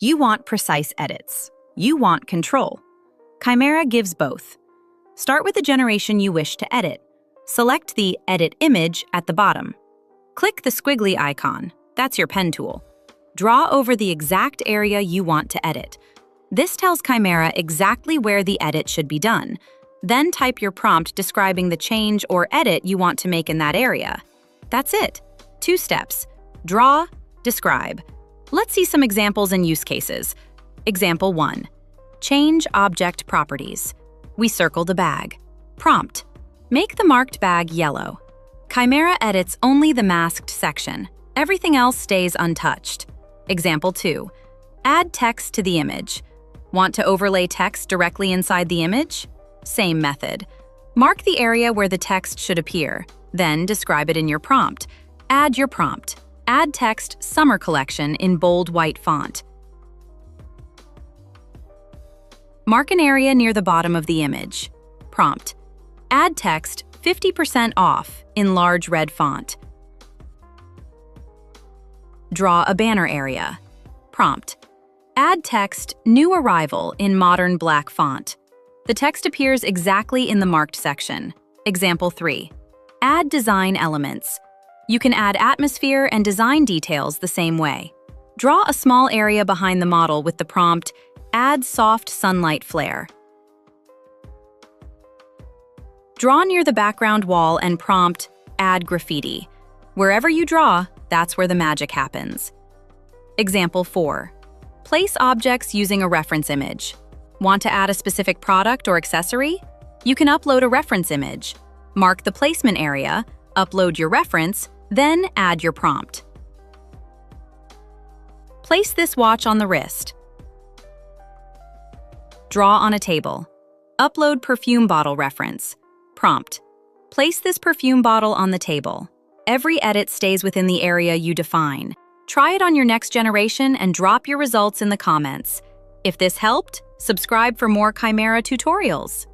You want precise edits. You want control. Caimera gives both. Start with the generation you wish to edit. Select the Edit Image at the bottom. Click the squiggly icon. That's your pen tool. Draw over the exact area you want to edit. This tells Caimera exactly where the edit should be done. Then type your prompt describing the change or edit you want to make in that area. That's it. 2 steps. Draw, describe. Let's see some examples and use cases. Example 1. Change object properties. We circle the bag. Prompt. Make the marked bag yellow. Caimera edits only the masked section. Everything else stays untouched. Example 2. Add text to the image. Want to overlay text directly inside the image? Same method. Mark the area where the text should appear, then describe it in your prompt. Add your prompt. Add text Summer Collection in bold white font. Mark an area near the bottom of the image. Prompt. Add text 50% off in large red font. Draw a banner area. Prompt. Add text New Arrival in modern black font. The text appears exactly in the marked section. Example 3. Add design elements. You can add atmosphere and design details the same way. Draw a small area behind the model with the prompt, Add soft sunlight flare. Draw near the background wall and prompt, Add graffiti. Wherever you draw, that's where the magic happens. Example 4. Place objects using a reference image. Want to add a specific product or accessory? You can upload a reference image. Mark the placement area, upload your reference, then add your prompt. Place this watch on the wrist. Draw on a table. Upload perfume bottle reference. Prompt. Place this perfume bottle on the table. Every edit stays within the area you define. Try it on your next generation and drop your results in the comments. If this helped, subscribe for more Caimera tutorials.